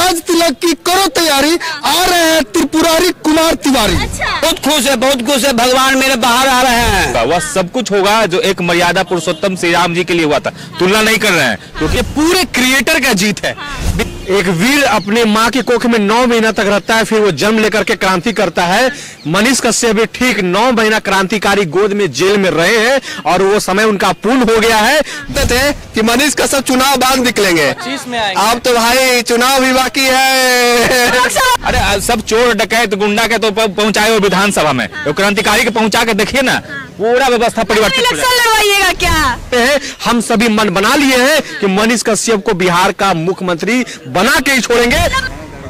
राज तिलक की करो तैयारी, आ रहे हैं त्रिपुरारी कुमार तिवारी। बहुत खुश है, भगवान मेरे बाहर आ रहे हैं। वह सब कुछ होगा जो एक मर्यादा पुरुषोत्तम श्री राम जी के लिए हुआ था। तुलना नहीं कर रहे हैं क्योंकि पूरे क्रिएटर का जीत है। एक वीर अपने माँ की कोख में 9 महीना तक रहता है, फिर वो जन्म लेकर के क्रांति करता है। मनीष कश्यप भी ठीक 9 महीना क्रांतिकारी गोद में जेल में रहे हैं और वो समय उनका पूर्ण हो गया है। थे कि मनीष कश्यप चुनाव बाद निकलेंगे, अब तो भाई चुनाव भी बाकी है। अरे सब चोर डकैत गुंडा के तो पहुंचाए हो विधानसभा में, तो क्रांतिकारी के पहुंचा के देखिए ना, पूरा व्यवस्था परिवर्तित हो लड़वाइएगा क्या? हम सभी मन बना लिए हैं कि मनीष कश्यप को बिहार का मुख्यमंत्री बना के ही छोड़ेंगे।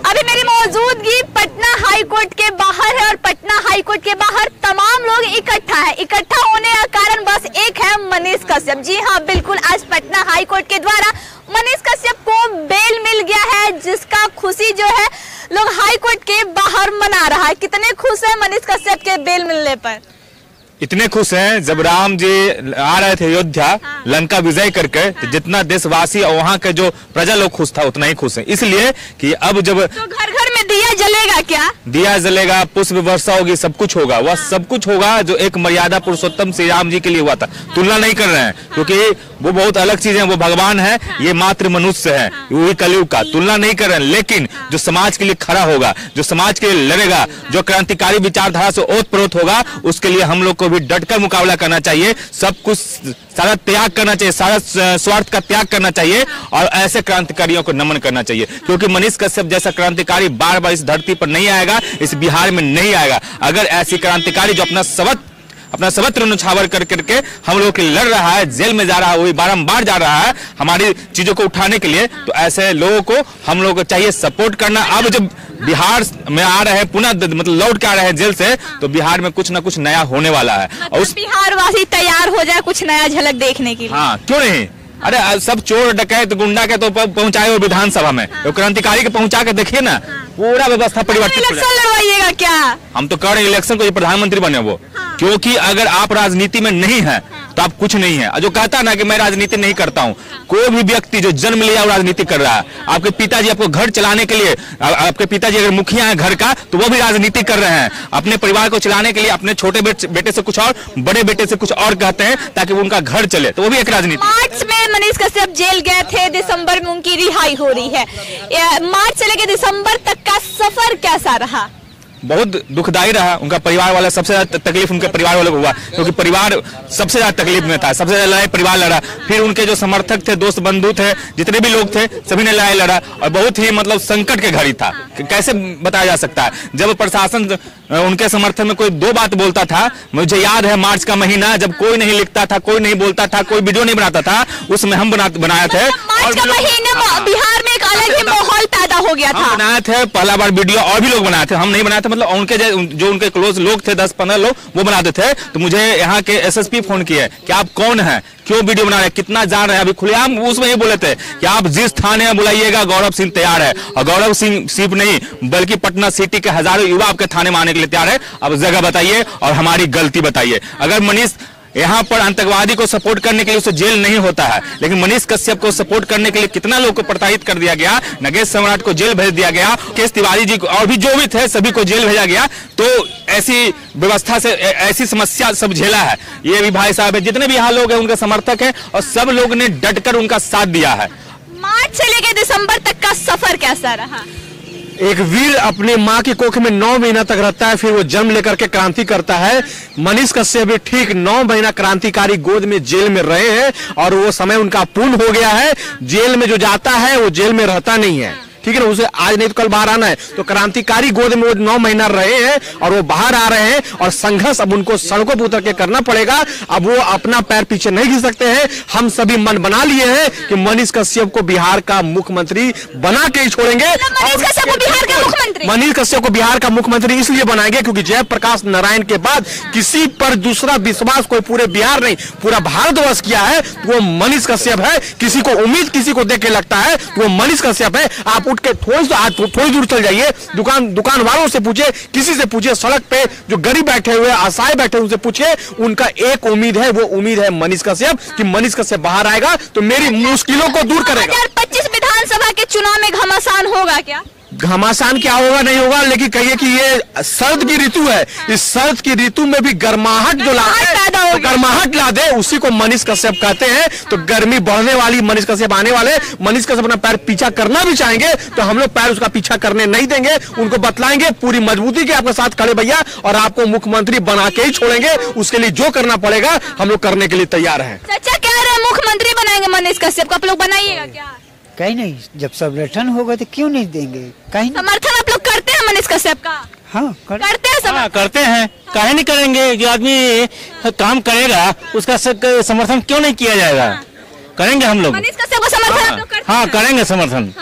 अभी मेरी मौजूदगी पटना हाई कोर्ट के बाहर है और पटना हाई कोर्ट के बाहर तमाम लोग इकट्ठा है। इकट्ठा होने का कारण बस एक है, मनीष कश्यप। जी हाँ, बिल्कुल, आज पटना हाई कोर्ट के द्वारा मनीष कश्यप को बेल मिल गया है, जिसका खुशी जो है लोग हाई कोर्ट के बाहर मना रहा है। कितने खुश है मनीष कश्यप के बेल मिलने पर? इतने खुश हैं, जब राम जी आ रहे थे अयोध्या लंका विजय करके, तो जितना देशवासी और वहाँ के जो प्रजा लोग खुश था उतना ही खुश है। इसलिए कि अब जब तो घर घर में दिया जलेगा क्या? दिया जलेगा, पुष्प वर्षा होगी, सब कुछ होगा। वह सब कुछ होगा जो एक मर्यादा पुरुषोत्तम श्री राम जी के लिए हुआ था। तुलना नहीं कर रहे हैं क्योंकि वो बहुत अलग चीज है, वो भगवान है, ये मात्र मनुष्य है, वही कलयुग का। तुलना नहीं कर रहे हैं, लेकिन जो समाज के लिए खड़ा होगा, जो समाज के लिए लड़ेगा, जो क्रांतिकारी विचारधारा से ओतप्रोत होगा, उसके लिए हम लोग को भी डटकर मुकाबला करना चाहिए। सब कुछ सारा त्याग करना चाहिए, सारा स्वार्थ का त्याग करना चाहिए और ऐसे क्रांतिकारियों को नमन करना चाहिए। क्योंकि मनीष कश्यप जैसा क्रांतिकारी बार बार इस धरती पर नहीं आएगा, इस बिहार में नहीं आएगा। अगर ऐसी क्रांतिकारी जो अपना सर्वत्र न्यौछावर कर करके हम लोग के लड़ रहा है, जेल में जा रहा है, वही बारंबार जा रहा है हमारी चीजों को उठाने के लिए, तो ऐसे लोगों को हम लोग को चाहिए सपोर्ट करना। अब जब बिहार में आ रहे हैं, पुनः मतलब लौट के आ रहे हैं जेल से, तो बिहार में कुछ ना कुछ नया होने वाला है। और उस बिहार वासी तैयार हो जाए कुछ नया झलक देखने के लिए। हाँ, क्यों नहीं? अरे सब चोर डकैत गुंडा के तो पहुंचाए हो विधानसभा में, तो क्रांतिकारी के पहुंचा के देखिए ना, पूरा व्यवस्था परिवर्तित हो जाएगा। लड़वाइएगा क्या? हम तो कर रहे इलेक्शन को, प्रधानमंत्री बने वो। क्योंकि अगर आप राजनीति में नहीं है तो आप कुछ नहीं है। जो कहता है ना कि मैं राजनीति नहीं करता हूँ, कोई भी व्यक्ति जो जन्म लिया वो राजनीति कर रहा है। आपके पिताजी आपको घर चलाने के लिए, आपके पिताजी अगर मुखिया है घर का, तो वो भी राजनीति कर रहे हैं। अपने परिवार को चलाने के लिए अपने छोटे बेटे से कुछ और, बड़े बेटे से कुछ और कहते हैं ताकि वो उनका घर चले, तो वो भी एक राजनीति। मार्च में मनीष कश्यप जेल गए थे, दिसंबर में उनकी रिहाई हो रही है। मार्च से लेकर दिसंबर तक का सफर कैसा रहा? बहुत दुखदायी रहा। उनका परिवार वाला, सबसे ज्यादा तकलीफ उनके परिवार वालों को हुआ, क्योंकि परिवार सबसे ज्यादा तकलीफ में था, सबसे ज्यादा लड़ाई परिवार लड़ा। फिर उनके जो समर्थक थे, दोस्त बंधु थे, जितने भी लोग थे, सभी ने लड़ाई लड़ा और बहुत ही मतलब संकट के घड़ी था। कैसे बताया जा सकता है? जब प्रशासन उनके समर्थन में कोई 2 बात बोलता था, मुझे याद है मार्च का महीना, जब कोई नहीं लिखता था, कोई नहीं बोलता था, कोई वीडियो नहीं बनाता था, उसमें हम बनाए थे। मार्च का महीना बिहार में एक अलग ही माहौल पैदा हो गया था। बनाए थे पहला बार वीडियो, और भी लोग बनाए थे, हम नहीं बनाए थे। मतलब उनके जो उनके क्लोज लोग थे, 10-15 लोग, वो बनाते थे। तो मुझे यहाँ के एसएसपी फोन किए कि आप कौन हैं, क्यों वीडियो बना रहे हैं, कितना जान रहे हैं। अभी खुलेआम उसमें ये बोले थे कि आप जिस थाने में बुलाइएगा गौरव सिंह तैयार है। और गौरव सिंह सिर्फ नहीं बल्कि पटना सिटी के हजारों युवा आपके थाने में आने के लिए तैयार है। अब जगह बताइए और हमारी गलती बताइए। अगर मनीष यहाँ पर आतंकवादी को सपोर्ट करने के लिए उसे जेल नहीं होता है, लेकिन मनीष कश्यप को सपोर्ट करने के लिए कितना लोग को प्रताड़ित कर दिया गया। नगेश सम्राट को जेल भेज दिया गया, केस तिवारी जी को और भी जो भी थे सभी को जेल भेजा गया। तो ऐसी व्यवस्था से ऐसी समस्या सब झेला है। ये भी भाई साहब है, जितने भी यहाँ लोग हैं उनके समर्थक हैं और सब लोग ने डटकर उनका साथ दिया है। मार्च से लेकर दिसंबर तक का सफर कैसा रहा? एक वीर अपने माँ की कोख में 9 महीना तक रहता है, फिर वो जन्म लेकर के क्रांति करता है। मनीष कश्यप भी ठीक 9 महीना क्रांतिकारी गोद में जेल में रहे हैं और वो समय उनका पूर्ण हो गया है। जेल में जो जाता है वो जेल में रहता नहीं है, ठीक है ना, उसे आज नहीं तो कल बाहर आना है। तो क्रांतिकारी गोद में वो 9 महीना रहे हैं और वो बाहर आ रहे हैं और संघर्ष अब उनको सड़कों पर उतर के करना पड़ेगा। अब वो अपना पैर पीछे नहीं खींच सकते हैं। हम सभी मन बना लिए हैं कि मनीष कश्यप को बिहार का मुख्यमंत्री बना के ही छोड़ेंगे। मनीष कश्यप को बिहार का मुख्यमंत्री, मनीष कश्यप को बिहार का मुख्यमंत्री इसलिए बनाएंगे क्योंकि जयप्रकाश नारायण के बाद किसी पर दूसरा विश्वास कोई पूरे बिहार नहीं पूरा भारतवर्ष किया है, वो मनीष कश्यप है। किसी को उम्मीद किसी को देख के लगता है वो मनीष कश्यप है। आप उठ के थोड़ी दूर चल जाइए, दुकान वालों से पूछिए, किसी से पूछिए, सड़क पे जो गरीब बैठे हुए असहाय बैठे उनसे पूछिए, उनका एक उम्मीद है, वो उम्मीद है मनीष कश्यप कि मनीष कश्यप बाहर आएगा तो मेरी मुश्किलों को दूर करेगा। 2025 विधानसभा विधानसभा के चुनाव में घमासान होगा क्या? घमासान क्या होगा नहीं होगा, लेकिन कहिए कि ये सर्द की ऋतु है, इस सर्द की ऋतु में भी गर्माहट जो गर्माहट ला दे उसी को मनीष कश्यप कहते हैं। तो गर्मी बढ़ने वाली, मनीष कश्यप आने वाले, मनीष कश्यप अपना पैर पीछा करना भी चाहेंगे तो हम लोग पैर उसका पीछा करने नहीं देंगे, उनको बतलाएंगे पूरी मजबूती के आपके साथ खड़े भैया, और आपको मुख्यमंत्री बना के ही छोड़ेंगे। उसके लिए जो करना पड़ेगा हम लोग करने के लिए तैयार है। चाचा कह रहे हैं मुख्यमंत्री बनाएंगे मनीष कश्यप को, आप लोग बनाइएगा क्या? कहीं नहीं, जब समर्थन होगा तो क्यों नहीं देंगे? कहीं समर्थन आप लोग करते हैं मनीष कश्यप का? हाँ करते हैं समर्थन। करते हैं, काहे नहीं करेंगे? जो आदमी काम करेगा उसका समर्थन क्यों नहीं किया जाएगा? करेंगे हम लोग। मनीष कश्यप को समर्थन आप लोग करते हैं? हाँ करेंगे समर्थन।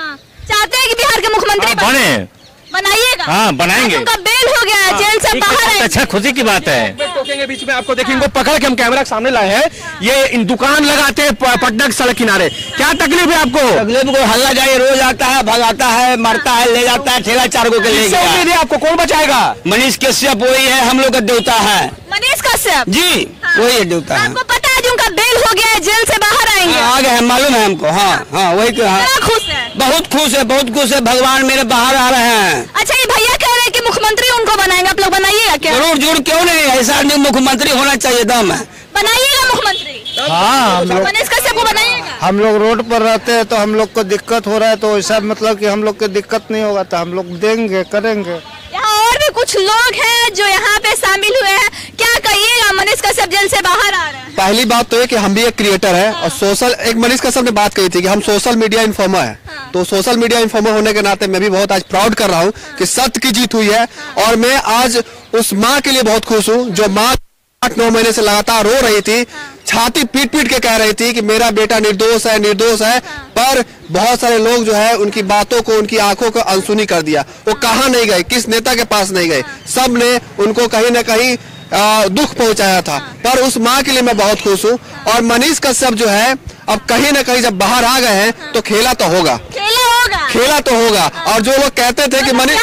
चाहते हैं कि बिहार के मुख्यमंत्री बने? बनाइएगा? हाँ बनाएंगे। उनका बेल हो गया है, जेल से बाहर आए। अच्छा खुशी की बात है। टोकेंगे बीच में, आपको देखेंगे पकड़ के हम कैमरा के सामने लाए हैं। ये इन दुकान लगाते हैं पटना के सड़क किनारे, क्या तकलीफ है आपको? तकलीफ को हल्ला जाए, रोज आता है, भगाता है, मारता है, ले जाता है, ठेला चारगो के ले गया। आपको कौन बचाएगा? मनीष कश्यप वही है, हम लोग का देवता है। मनीष कश्यप जी वही है देवता है। आपको पता है जो उनका बेल हो गया है, जेल से बाहर आएंगे? आ गए हैं, मालूम है हमको। हाँ हाँ वही तो है। खुश है? बहुत खुश है, बहुत खुश है, भगवान मेरे बाहर आ रहे हैं। अच्छा ये भैया कह रहे हैं कि मुख्यमंत्री उनको बनाएंगे, आप लोग बनाइएगा क्या? जरूर जरूर, क्यों नहीं, ऐसा आदमी मुख्यमंत्री होना चाहिए, दम है। बनाइएगा मुख्यमंत्री? हाँ मनीष कश्यप को बनाइएगा? हम लोग रोड पर रहते हैं तो हम लोग को दिक्कत हो रहा है, तो ऐसा मतलब कि हम लोग को दिक्कत नहीं होगा तो हम लोग देंगे, करेंगे। यहाँ और भी कुछ लोग हैं जो यहाँ पे शामिल हुए हैं, क्या कहिएगा? मनीष कश्यप जेल से बाहर आ रहे हैं। पहली बात तो है कि हम भी एक क्रिएटर है और सोशल, एक मनीष कश्यप ने बात कही थी कि हम सोशल मीडिया इन्फॉर्मर है। तो सोशल मीडिया इन्फॉर्मर होने के नाते मैं भी बहुत आज प्राउड कर रहा हूँ कि सत्य की जीत हुई है। और मैं आज उस माँ के लिए बहुत खुश हूँ जो माँ 8-9 महीने से लगातार रो रही थी, छाती पीट पीट के कह रही थी कि मेरा बेटा निर्दोष है, निर्दोष है। पर बहुत सारे लोग जो है उनकी बातों को, उनकी आंखों को अनसुनी कर दिया। वो कहाँ नहीं गए, किस नेता के पास नहीं गए, सब ने उनको कहीं ना कहीं दुख पहुंचाया था। पर उस माँ के लिए मैं बहुत खुश हूँ। और मनीष कश्यप जो है अब कहीं ना कहीं जब बाहर आ गए हैं तो खेला तो होगा, खेला तो होगा। और जो लोग कहते थे कि मनीष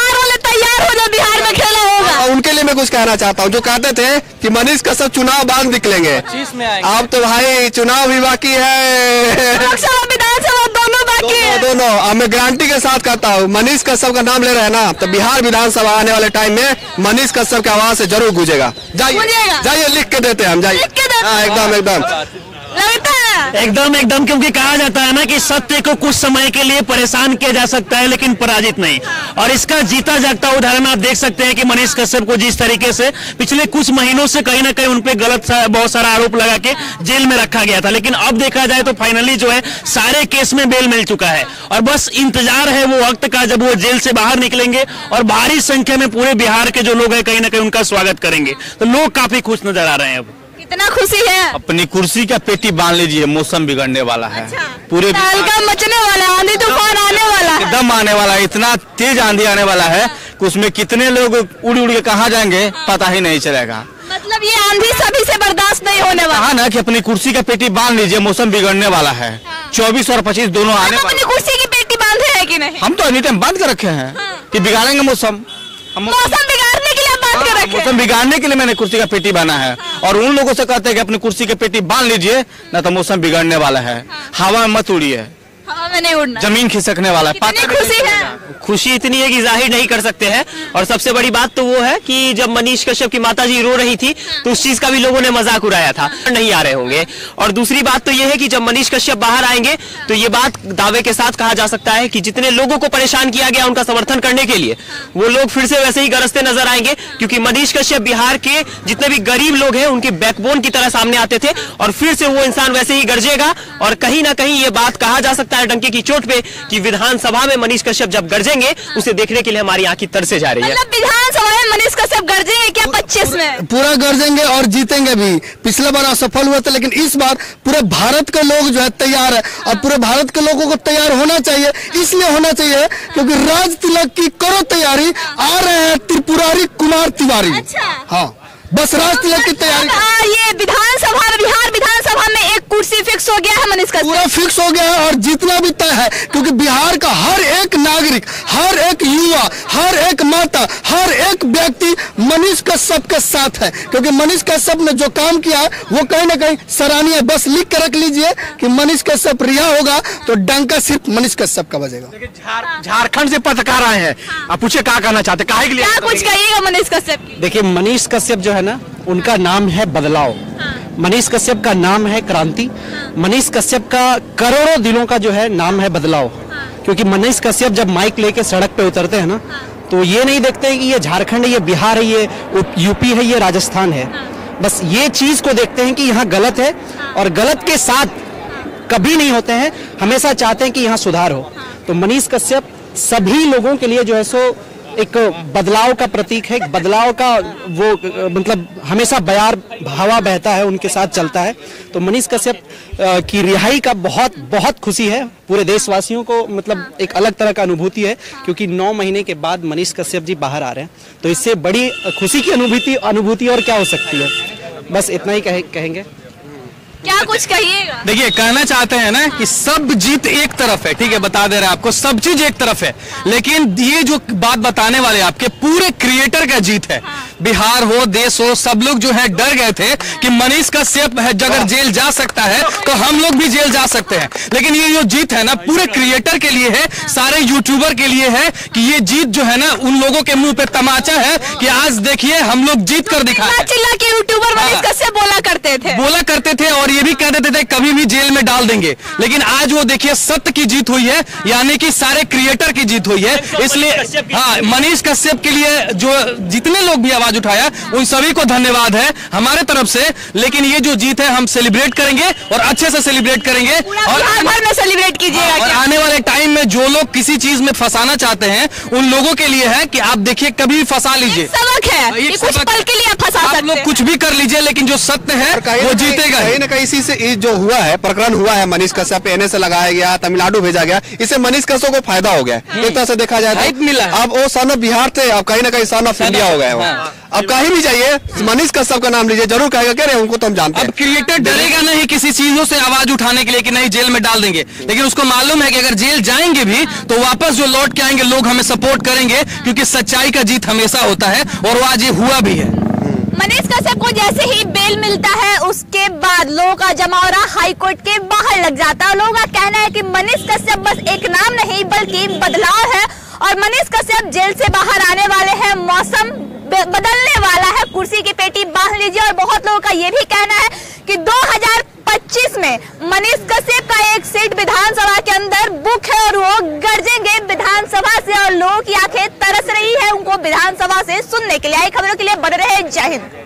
तैयार हो जाए, बिहार में खेला होगा, और उनके लिए मैं कुछ कहना चाहता हूँ। जो कहते थे कि मनीष कश्यप चुनाव बाद निकलेंगे, अब तो भाई चुनाव भी बाकी है, विधानसभा दोनों बाकी है। दोनों अब मैं गारंटी के साथ कहता हूँ, मनीष कश्यप का नाम ले रहे हैं ना, तो बिहार विधानसभा आने वाले टाइम में मनीष कश्यप की आवाज से जरूर गूंजेगा। जाइए लिख के देते हैं हम, जाइए। हाँ एकदम एकदम लगता है एकदम, क्योंकि कहा जाता है ना कि सत्य को कुछ समय के लिए परेशान किया जा सकता है लेकिन पराजित नहीं। और इसका जीता जागता उदाहरण आप देख सकते हैं कि मनीष कश्यप को जिस तरीके से पिछले कुछ महीनों से कहीं ना कहीं उन पे गलत बहुत सारा आरोप लगा के जेल में रखा गया था, लेकिन अब देखा जाए तो फाइनली जो है सारे केस में बेल मिल चुका है। और बस इंतजार है वो वक्त का जब वो जेल से बाहर निकलेंगे और भारी संख्या में पूरे बिहार के जो लोग हैं कहीं ना कहीं उनका स्वागत करेंगे। तो लोग काफी खुश नजर आ रहे हैं। अब कितना खुशी है? अपनी कुर्सी का पेटी बांध लीजिए, मौसम बिगड़ने वाला है। अच्छा, पूरे हल्का मचने वाला, आंधी तूफान आने वाला है, एकदम आने वाला है, इतना तेज आंधी आने वाला है कि उसमें कितने लोग उड़ उड़ के कहाँ जाएंगे पता ही नहीं चलेगा। मतलब ये आंधी सभी से बर्दाश्त नहीं होने वाला। कहा ना कि अपनी कुर्सी का पेटी बांध लीजिए, मौसम बिगड़ने वाला है। 24 और 25 दोनों आने वाले। अपनी कुर्सी की पेटी बांधे है कि नहीं? हम तो एनी टाइम बांध के रखे हैं कि बिगाड़ेंगे मौसम। मौसम बिगाड़ने के लिए बांध के रखे? मौसम बिगाड़ने के लिए मैंने कुर्सी का पेटी बांधा है। और उन लोगों से कहते हैं कि अपनी कुर्सी की पेटी बांध लीजिए, ना तो मौसम बिगड़ने वाला है। हवा में मत उड़िए, हवा में नहीं उड़ना, जमीन खिसकने वाला है। कितनी खुशी है? खुशी इतनी है कि जाहिर नहीं कर सकते हैं। और सबसे बड़ी बात तो वो है कि जब मनीष कश्यप की माताजी रो रही थी तो उस चीज का भी लोगों ने मजाक उड़ाया था, नहीं आ रहे होंगे। और दूसरी बात तो ये है कि जब मनीष कश्यप बाहर आएंगे तो ये बात दावे के साथ कहा जा सकता है कि जितने लोगों को परेशान किया गया उनका समर्थन करने के लिए वो लोग फिर से वैसे ही गरजते नजर आएंगे, क्योंकि मनीष कश्यप बिहार के जितने भी गरीब लोग हैं उनके बैकबोन की तरह सामने आते थे। और फिर से वो इंसान वैसे ही गरजेगा। और कहीं ना कहीं ये बात कहा जा सकता है डंके की चोट पे कि विधानसभा में मनीष कश्यप जब गरजेंगे उसे देखने के लिए हमारी आंखें तरसे जा रही है। मतलब विधानसभा में मनीष कश्यप गरजेंगे क्या 25 में? पूरा गरजेंगे और जीतेंगे भी। पिछले बार असफल हुए थे, लेकिन इस बार पूरे भारत के लोग जो है तैयार है। और पूरे भारत के लोगों को तैयार होना चाहिए, इसलिए होना चाहिए क्योंकि राज तिलक की करो तैयारी, आ रहे हैं त्रिपुरारी कुमार तिवारी। अच्छा। हाँ, बस राष्ट्रपति की तैयारी। ये विधानसभा में, बिहार विधानसभा में एक कुर्सी फिक्स हो गया है मनीष कश्यप, पूरा फिक्स हो गया है और जीतना भी तय है, क्योंकि बिहार का हर एक नागरिक, हर एक युवा, हर एक माता, हर एक व्यक्ति मनीष कश्यप के साथ है। क्योंकि मनीष कश्यप ने जो काम किया है वो कहीं ना कहीं सराहनीय। बस लिख कर रख लीजिए कि मनीष कश्यप रिहा होगा तो डंका सिर्फ मनीष कश्यप का बजेगा। झारखंड से पत्रकार आए हैं, आप पूछे क्या कहना चाहते, काहे के लिए? क्या कुछ कहिएगा मनीष कश्यप की? देखिए, मनीष कश्यप जो है ना, उनका नाम है बदलाव। मनीष कश्यप का नाम है क्रांति। मनीष कश्यप का करोड़ों दिलों का जो है नाम है बदलाव। क्योंकि मनीष कश्यप जब माइक लेके सड़क पे उतरते हैं ना, तो ये नहीं देखते हैं कि ये झारखंड है, ये बिहार है, ये यूपी है, ये राजस्थान है। बस ये चीज को देखते हैं कि यहाँ गलत है और गलत के साथ कभी नहीं होते हैं, हमेशा चाहते हैं कि यहाँ सुधार हो। तो मनीष कश्यप सभी लोगों के लिए जो है सो एक बदलाव का प्रतीक है, एक बदलाव का वो मतलब हमेशा बयार हवा बहता है, उनके साथ चलता है। तो मनीष कश्यप की रिहाई का बहुत बहुत खुशी है पूरे देशवासियों को, मतलब एक अलग तरह का अनुभूति है, क्योंकि 9 महीने के बाद मनीष कश्यप जी बाहर आ रहे हैं। तो इससे बड़ी खुशी की अनुभूति और क्या हो सकती है। बस इतना ही कहेंगे। क्या कुछ कहिएगा? देखिए, कहना चाहते हैं ना कि सब जीत एक तरफ है, ठीक है, बता दे रहे हैं आपको, सब चीज एक तरफ है, लेकिन ये जो बात बताने वाले आपके पूरे क्रिएटर का जीत है। बिहार हो, देश हो, सब लोग जो है डर गए थे कि मनीष कश्यप है अगर जेल जा सकता है तो हम लोग भी जेल जा सकते हैं। लेकिन ये जो जीत है ना पूरे क्रिएटर के लिए है, सारे यूट्यूबर के लिए है, कि ये जीत जो है ना उन लोगों के मुंह पे तमाचा है कि आज देखिए हम लोग जीत कर दिखाए। चिल्ला के यूट्यूबर मनीष कश्यप बोला करते थे और ये भी कह देते थे कभी भी जेल में डाल देंगे। लेकिन आज वो देखिए सत्य की जीत हुई है, यानी कि सारे क्रिएटर की जीत हुई है। इसलिए हाँ, मनीष कश्यप के लिए जो जितने लोग भी आवाज उठाया उन सभी को धन्यवाद है हमारे तरफ से। लेकिन ये जो जीत है हम सेलिब्रेट करेंगे और अच्छे से सेलिब्रेट करेंगे और सेलिब्रेट कीजिएगा। और आने वाले टाइम में जो लोग किसी चीज में फंसाना चाहते हैं उन लोगों के लिए है कि आप देखिए कभी भी फंसा लीजिए, सबक है, कुछ पल के लिए फंसा सकते हैं। आप लोग कुछ भी कर लीजिए, लेकिन जो सत्य है वो जीतेगा। कहीं ना कहीं इसी से जो हुआ है, प्रकरण हुआ है मनीष कश्यप पे, एनए से लगाया गया, तमिलनाडु भेजा गया, इससे मनीष कश्यप को फायदा हो गया है। एक तरह से देखा जाए तो मिला। अब वो सन ऑफ बिहार थे, अब कहीं ना कहीं सन ऑफ इंडिया हो गए वो। अब कहीं भी जाइए मनीष कश्यप का नाम लीजिए, जरूर कहेगा क्या उनको तो हम जानते हैं। अब क्रिएटर डरेगा नहीं किसी चीजों से आवाज उठाने के लिए कि नहीं जेल में डाल देंगे, लेकिन उसको मालूम है कि अगर जेल जाएंगे भी तो वापस जो लौट के आएंगे लोग हमें सपोर्ट करेंगे, क्योंकि सच्चाई का जीत हमेशा होता है और वो आज ये हुआ भी है। मनीष कश्यप को जैसे ही बेल मिलता है उसके बाद लोगों का जमावड़ा हाईकोर्ट के बाहर लग जाता है। लोगों का कहना है कि मनीष कश्यप बस एक नाम नहीं बल्कि बदलाव है और मनीष कश्यप जेल से बाहर आने वाले हैं, मौसम बदलने वाला है, कुर्सी की पेटी बांध लीजिए। और बहुत लोगों का ये भी कहना है कि 2025 में मनीष कश्यप का एक सीट विधानसभा के अंदर बुक है और वो गरजेंगे विधानसभा से और लोगों की आंखें तरस रही है उनको विधानसभा से सुनने के लिए। आई खबरों के लिए बने रहे, जय हिंद।